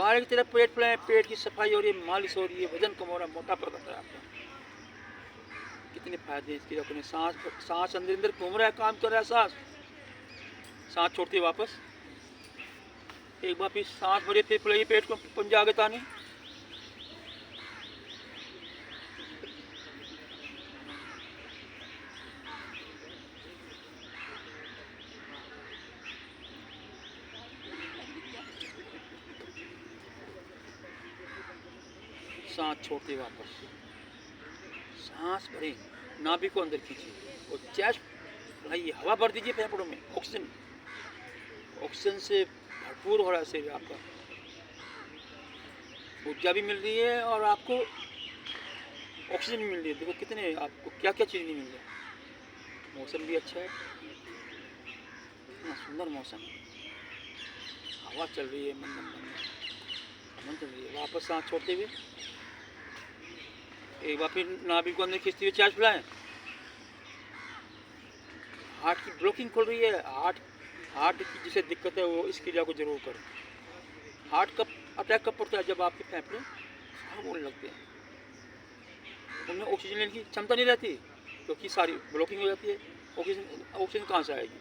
बाहर की तरफ पेट फुलाएं, पेट की सफाई हो रही है, मालिश हो रही है, वजन कम हो रहा है, मोटापा घट रहा है आपका। कितने फायदे इसके अपने। सांस सांस अंदर अंदर घूम रहा है, काम कर रहा है सांस। सांस छोड़ती है वापस, एक बार फिर सांस भरे, फिर फुलाइए पेट को, पंजा आगे ताने। सांस छोड़ते वापस, सांस भरें, नाभि को अंदर खींचिए और चेस्ट बढ़ाइए, हवा भर दीजिए फेफड़ों में। ऑक्सीजन, ऑक्सीजन से भरपूर हो रहा है शरीर आपका, ऊर्जा भी मिल रही है और आपको ऑक्सीजन भी मिल रही है। देखो कितने आपको क्या क्या चीज़ नहीं मिल रही है। मौसम भी अच्छा है, इतना सुंदर मौसम है, हवा चल रही है, मंद चल रही है। वापस सांस छोड़ते हुए एक बार फिर नाभि को अंदर खींचते हुए चेस्ट फुलाएं। हार्ट की ब्लॉकिंग खुल रही है, हार्ट की जिसे दिक्कत है वो इस क्रिया को जरूर करें। हार्ट कब अटैक कब पड़ता है? जब आपके फेफड़े खराब होने लगते हैं, उनमें ऑक्सीजन लेने की क्षमता नहीं रहती, क्योंकि सारी ब्लॉकिंग हो जाती है। ऑक्सीजन कहाँ से आएगी?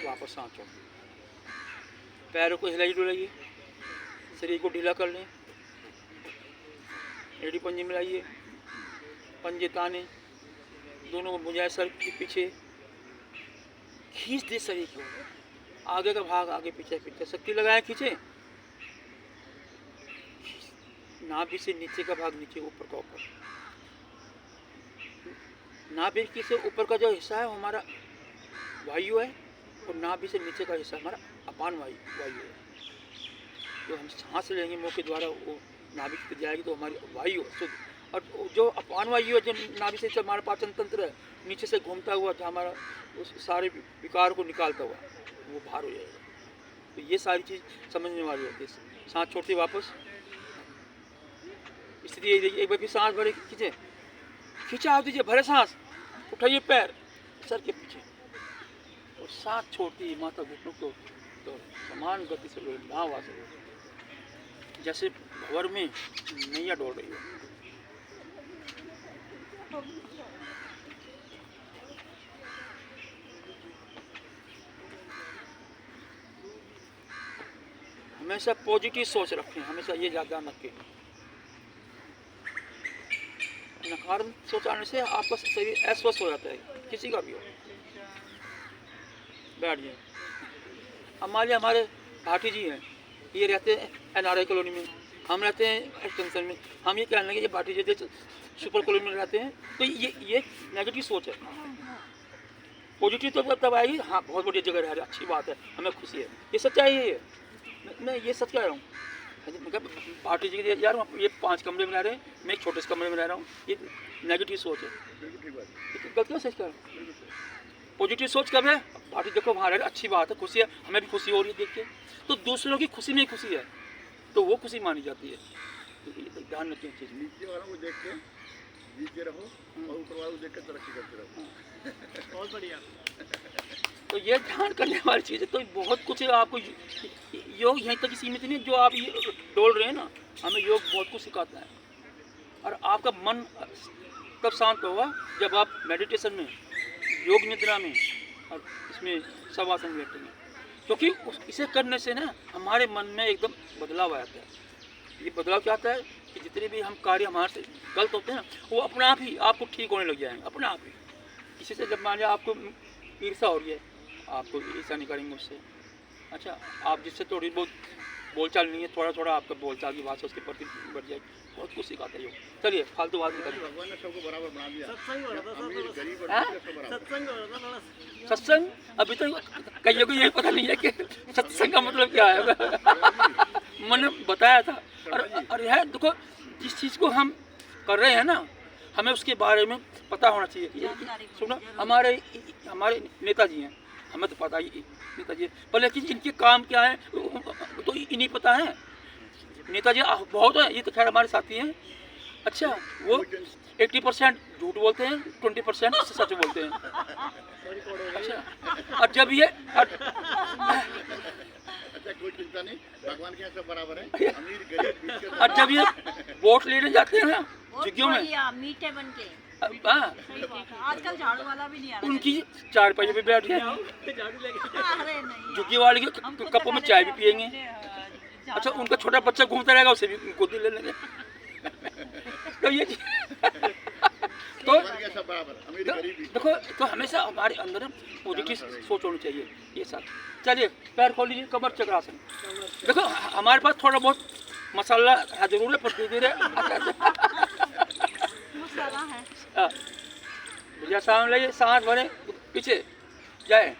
वापस सांस छोड़, पैरों को हिलाइए डुलाइए, शरीर को ढीला कर लें, एड़ी पंजे मिलाइए, पंजे ताने, दोनों भुजाएं सर के पीछे, खींच दे शरीर को, आगे का भाग आगे पीछे पीछे, शक्ति लगाएं, खींचे। नाभि से नीचे का भाग नीचे, ऊपर का ऊपर। नाभि से ऊपर का जो हिस्सा है वो हमारा वायु है, और नाभि से नीचे का हिस्सा हमारा अपान वायु है। जो हम सांस लेंगे मुंह के द्वारा, वो नाभि तक जाएगी तो हमारी वायु शुद्ध। और जो अपान वायु है, जो नाभि से हमारा पाचन तंत्र है, नीचे से घूमता हुआ जो हमारा उस सारे विकार को निकालता हुआ, वो बाहर हो जाएगा। तो ये सारी चीज़ समझने वाली होती है। सांस छोड़ते वापस स्थिति यही देखिए। एक बार फिर सांस भरे, खींचे, खींचा आप दीजिए, भरे सांस, उठाइए पैर सर के पीछे और सांस छोड़ती माता घुटनों को तो समान गति से भाव आ सके, जैसे भंवर में नैया डोल रही है। हमेशा पॉजिटिव सोच रखें, हमेशा ये ध्यान रखें। नकारात्मक सोच आने से आपका शरीर अस्वस्थ हो जाता है, किसी का भी हो। बैठ जाए। हमारे भाटी जी हैं, ये रहते हैं NRI कॉलोनी में, हम रहते हैं एक्सटेंशन में। हम ये कहने लगे ये भाटी जी सुपर कॉलोनी में रहते हैं, तो ये नेगेटिव सोच है। पॉजिटिव तो तब आएगी, हाँ बहुत बढ़िया जगह रह रही है, अच्छी बात है, हमें खुशी है, ये सच्चाई है। मैं ये सच कह रहा हूँ। पार्टी जी के यार ये 5 कमरे में रह रहे हैं, मैं एक छोटे से कमरे में रह रहा हूँ, ये नेगेटिव सोच है। गलत क्यों सच कह रहा हूँ? पॉजिटिव सोच कब है? पार्टी देखो वहाँ रह रहे, अच्छी बात है, खुशी है, हमें भी खुशी हो रही है देख के। तो दूसरों की खुशी में खुशी है, तो वो खुशी मानी जाती है। तो ध्यान रखें चीज़। नीचे वालों को देख के जीते रहो और ऊपर वालों को देख के तरक्की करते रहो। बहुत बढ़िया। तो ये ध्यान करने वाली चीज़ है। तो बहुत कुछ है आपको। योग यहीं तक सीमित नहीं, जो आप ये डोल रहे हैं ना, हमें योग बहुत कुछ सिखाता है। और आपका मन तब शांत होगा जब आप मेडिटेशन में, योग निद्रा में और इसमें शवासन बैठेंगे, क्योंकि इसे करने से ना हमारे मन में एकदम बदलाव आता है। ये बदलाव क्या आता है कि जितने भी हम कार्य हमारे से गलत होते हैं ना, वो अपने आप ही आपको ठीक होने लग जाएंगे, अपने आप ही। किसी से जब मान लिया आपको ईर्षा हो रही है, आपको ईर्षा नहीं करेंगे उससे। अच्छा, आप जिससे थोड़ी बहुत बोलचाल नहीं है, थोड़ा थोड़ा आपका बोलचाल की भाषा उसके प्रति बढ़ जाएगी। बहुत कुछ सिखाता है योग। चलिए फालतू बात नहीं करिए। भगवान ने सबको बराबर बना दिया। सत्संग अभी तो कईयों को यही पता नहीं है कि सत्संग का मतलब क्या है। मैंने बताया था। और यह देखो, जिस चीज़ को हम कर रहे हैं ना, हमें उसके बारे में पता होना चाहिए। सुनो, हमारे नेताजी हैं, हमें तो पता ही नेताजी, पर लेकिन इनके काम क्या है तो इन्हीं पता है। नेताजी बहुत है, ये तो खैर हमारे साथी हैं, अच्छा, वो 80% झूठ बोलते हैं, 20% सच बोलते हैं। अच्छा, और जब ये अच्छा कोई चिंता नहीं, भगवान के यहाँ सब बराबर है, अमीर गरीब बीच के और जब ये वोट लेने जाते हैं ना वो झुग्गियों में, बढ़िया, मीठे बन के हाँ, सही देखा। आजकल झाड़ू वाला भी नहीं आ रहा उनकी चार पहिए पे बैठ गए, अरे नहीं झुग्गी वाले के हम खुद कपों में लगा चाय लेते भी हैं पियेंगे। अपने, अच्छा, झाड़ू। उनका छोटा बच्चा घूमता रहेगा, उसे भी गोदी ले लेंगे। तो ये तो भगवान के यहाँ सब बराबर, अमीर गरीब बीच देखो, तो हमेशा हमारे अंदर पॉजिटिव सोच होनी चाहिए ये सब। चलिए, पैर खोल लीजिए, कमर चक्रासन। देखो, हमारे पास थोड़ा बहुत मसाला है जरूर है, पर धीरे धीरे मसाला है। भैया सामने लाइए, सांस भरे, पीछे जाए।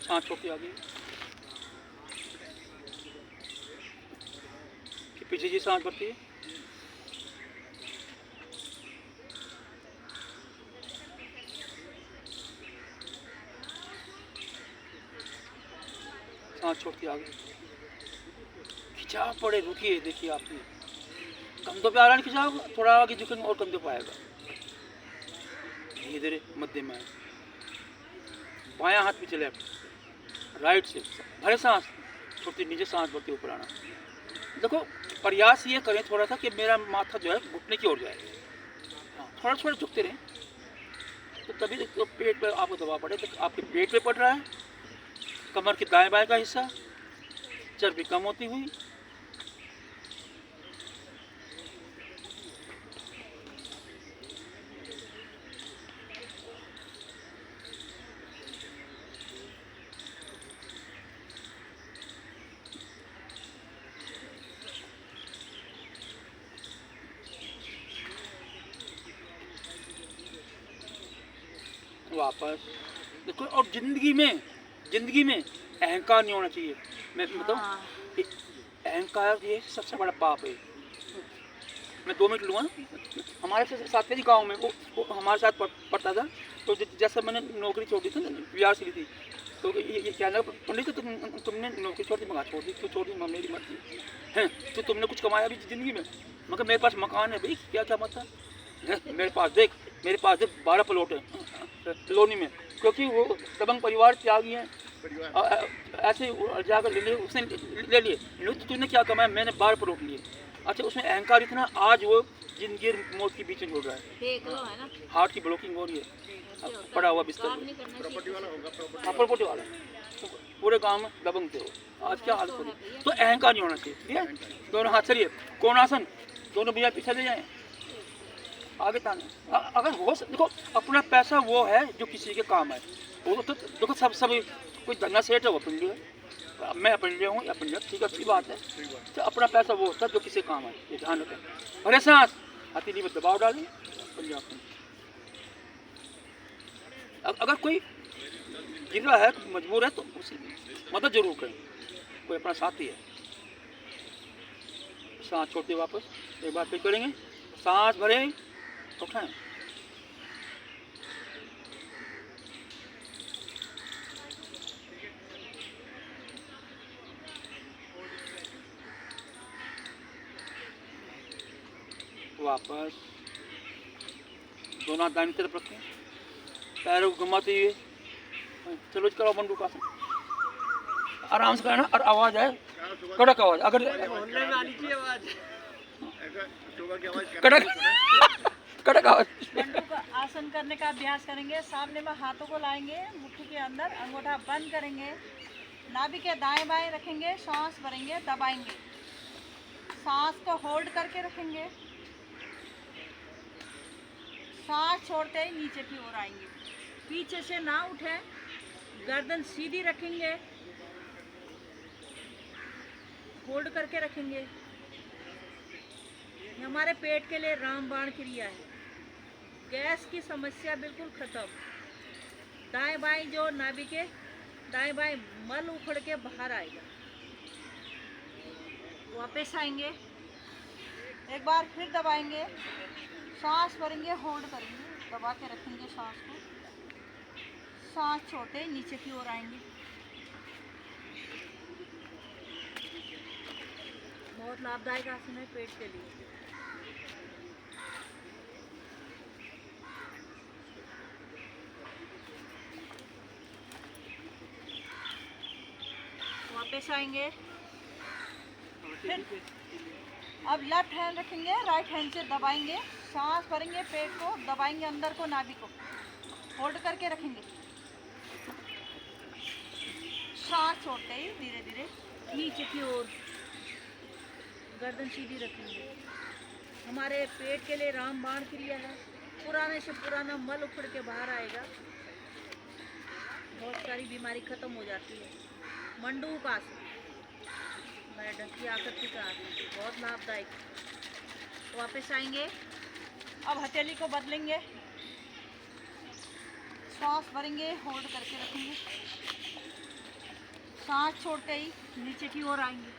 सांस छोटी आ गई, कि पीछे जी सांस भरती है। सांस छोड़ती आ गई, खिंचाव पड़े, रुकिए, देखिए आपकी कंधों पे आ रहा है खिंचाव, थोड़ा आगे झुकेंगे और कंधों पे आएगा, धीरे धीरे मध्य में आए, बायां हाथ पीछे, लेफ्ट राइट से भरे सांस छोड़ती, नीचे सांस भरती, ऊपर आना। देखो, प्रयास ये करें थोड़ा सा कि मेरा माथा जो है घुटने की ओर जाए, हाँ, थोड़ा थोड़ा झुकते रहें, तो तभी तो पेट पे आपको दबाव पड़े, तो आपके पेट पे पड़ रहा है, कमर के दाएं बाएं का हिस्सा, चर्बी कम होती हुई, वापस देखो। और जिंदगी में अहंकार नहीं होना चाहिए। मैं बताऊँ, हाँ। अहंकार ये सबसे बड़ा पाप है। मैं 2 मिनट लूँगा। हमारे साथ ही गाँव में वो हमारे साथ पढ़ता था, तो जैसे मैंने नौकरी छोड़ दी थी ना, बिहार से ली थी, तो ये कहना पंडित तुमने नौकरी छोड़ दी, मगा छोड़ दी, क्यों छोड़ दी, मेरी मर्जी है, तो तुमने कुछ कमाया भी ज़िंदगी में? मगर मेरे पास मकान है भाई, क्या क्या मतलब, मेरे पास देख 12 प्लॉट है लोनी में, क्योंकि वो दबंग परिवार त्यागी हैं, ऐसे जाकर ले लिए, उसने ले लिए, तो तूने क्या कमाया? मैंने 12 प्लॉट लिए। अच्छा, उसमें अहंकार इतना, आज वो जिंदगी और मौत के बीच में जुड़ रहा है, देख लो, है ना, हार्ट की ब्लॉकिंग हो रही है, ऐसे होता पड़ा है। हुआ बिस्तर काम में। नहीं करना प्रॉपर्टी चाहिए। वाला होगा, प्रॉपर्टी हाँ, प्रॉपर्टी वाला, तो पूरे गांव में दबंग थे वो। आज क्या हालत हो रही है? तो अहंकार नहीं होना चाहिए, ठीक है? दोनों हाथ चलिए, कौन आसन, दोनों भैया पीछे ले जाएं, आगे ताने। अगर हो देखो, अपना पैसा वो है जो किसी के काम है, वो तो देखो सब कोई धंधा सेठ है, वो अपने लिए, मैं अपने लिए हूँ, अपने लिए, ठीक है, अच्छी बात है। तो अपना पैसा वो होता है जो किसी के काम है, ये ध्यान रखें। भरे सांस, हथेली में दबाव डालें, पंजाब में। अगर कोई गिर रहा है, मजबूर है, तो उसे मदद जरूर करें, कोई अपना साथी है। सांस छोड़ते वापस, एक बार फिर करेंगे, सांस भरें, उठाएं, वापस, दोनों हाथ दाहिनी तरफ रखें, पैरों को घुमाते हुए, चलो जी, करो बंदूकासन, आराम से करना, और आवाज़ है कड़क आवाज़, अगर सुबह की आवाज कड़क कड़क आवाज़। बंदूक आसन करने का अभ्यास करेंगे। सामने में हाथों को लाएंगे, मुट्ठी के अंदर अंगूठा बंद करेंगे, नाभि के दाएं बाएं रखेंगे, सांस भरेंगे, दबाएंगे, सांस को होल्ड करके रखेंगे, सांस छोड़ते ही नीचे की ओर आएंगे, पीछे से ना उठे, गर्दन सीधी रखेंगे, होल्ड करके रखेंगे। ये हमारे पेट के लिए रामबाण क्रिया है। गैस की समस्या बिल्कुल खत्म। दाएं बाएं जो नाभि के दाएं बाएं मल उखड़ के बाहर आएगा। वापस आएंगे, एक बार फिर दबाएंगे, सांस भरेंगे, होल्ड करेंगे, दबा के रखेंगे सांस को, सांस छोड़ते ही नीचे की ओर आएंगे। बहुत लाभदायक आसन है पेट के लिए। वापस आएंगे। फिर अब लेफ्ट हैंड रखेंगे, राइट हैंड से दबाएंगे, सांस भरेंगे, पेट को दबाएंगे, अंदर को, नाभि को होल्ड करके रखेंगे। सांस छोड़ते ही धीरे धीरे नीचे की ओर गर्दन सीधी रखेंगे। हमारे पेट के लिए रामबाण क्रिया है। पुराने से पुराना मल उखड़ के बाहर आएगा, बहुत सारी बीमारी खत्म हो जाती है। मंडूक आसन, मेढक की आकृति का आसन, बहुत लाभदायक। वापस आएंगे। अब हथेली को बदलेंगे, सांस भरेंगे, होल्ड करके रखेंगे, सांस छोड़ते ही नीचे की ओर आएंगे।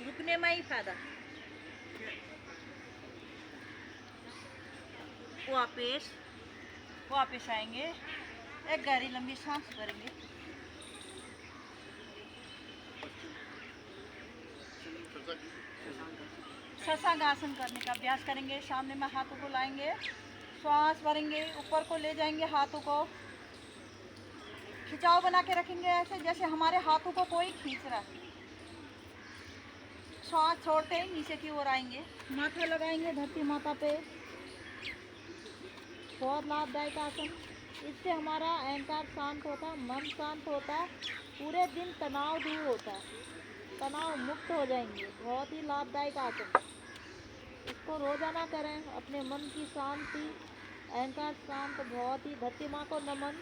रुकने में ही फायदा। वापस आएंगे, एक गहरी लंबी सांस भरेंगे। शशांक आसन करने का अभ्यास करेंगे। सामने में हाथों को लाएंगे, श्वास भरेंगे, ऊपर को ले जाएंगे, हाथों को खिंचाव बना के रखेंगे, ऐसे जैसे हमारे हाथों को कोई खींच रहा है। श्वास छोड़ते ही नीचे की ओर आएंगे, माथा लगाएंगे धरती माता पे। बहुत लाभदायक आसन। इससे हमारा अहंकार शांत होता, मन शांत होता, पूरे दिन तनाव दूर होता, तनाव मुक्त हो जाएंगे। बहुत ही लाभदायक आसन। इसको रोजाना करें। अपने मन की शांति, अहंकार शांत, बहुत ही धरती माँ को नमन।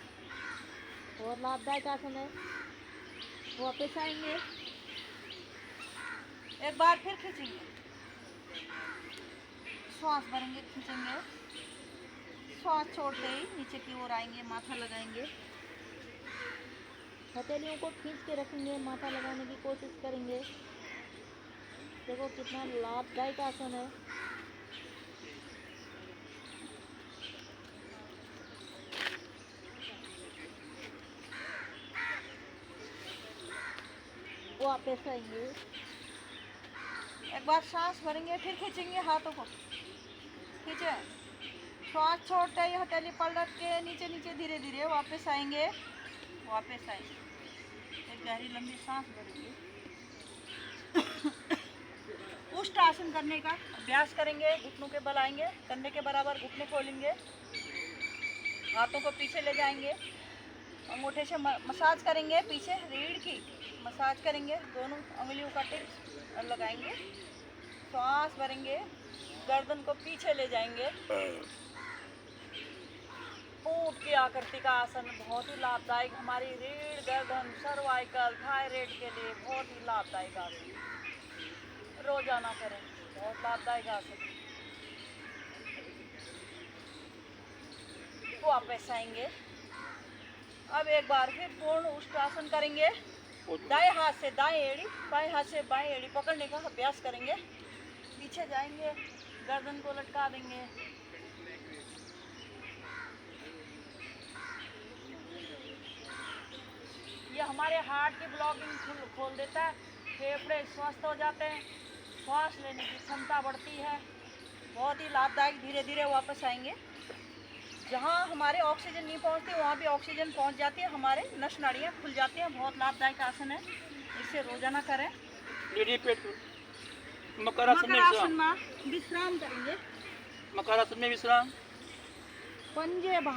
बहुत लाभदायक आसन है। वापस आएंगे, एक बार फिर खींचेंगे, श्वास भरेंगे, खींचेंगे, श्वास छोड़ते ही नीचे की ओर आएंगे, माथा लगाएंगे, हथेलियों को खींच के रखेंगे, माथा लगाने की कोशिश करेंगे। देखो कितना लाभदायक आसन है। वापस आएंगे, एक बार सांस भरेंगे, फिर खींचेंगे, हाथों को खींचे, श्वास छोड़ते ही हथेली पलट के नीचे नीचे धीरे धीरे वापस आएंगे। एक गहरी लंबी सांस भरेंगे। उष्ट आसन करने का अभ्यास करेंगे। घुटनों के बल आएंगे, कंधे के बराबर घुटने खोलेंगे, हाथों को पीछे ले जाएंगे, अंगूठे से मसाज करेंगे, पीछे रीढ़ की मसाज करेंगे, दोनों उंगलियों का टिप्स लगाएंगे, श्वास भरेंगे, गर्दन को पीछे ले जाएंगे। ऊंट की आकृति का आसन बहुत ही लाभदायक, हमारी रीढ़, गर्दन, सर्वाइकल, थायराइड के लिए बहुत ही लाभदायक आसन। रोजाना करें, बहुत लाभदायक आसन। वापस आएंगे। अब एक बार फिर पूर्ण उष्टासन करेंगे। दाएं हाथ से दाएं एड़ी, बाएं हाथ से बाएं एड़ी पकड़ने का अभ्यास करेंगे। पीछे जाएंगे, गर्दन को लटका देंगे, ये हमारे हार्ट की ब्लॉकिंग खोल देता है, फेफड़े स्वस्थ हो जाते हैं, श्वास लेने की क्षमता बढ़ती है। बहुत ही लाभदायक। धीरे धीरे वापस आएंगे। जहाँ हमारे ऑक्सीजन नहीं पहुँचती वहाँ भी ऑक्सीजन पहुँच जाती है, हमारे नस नाड़ियाँ खुल जाती हैं। बहुत लाभदायक आसन है, इसे रोजाना करें। मकरासन में विश्राम करेंगे। मकरासन में विश्राम, पंजे बाहर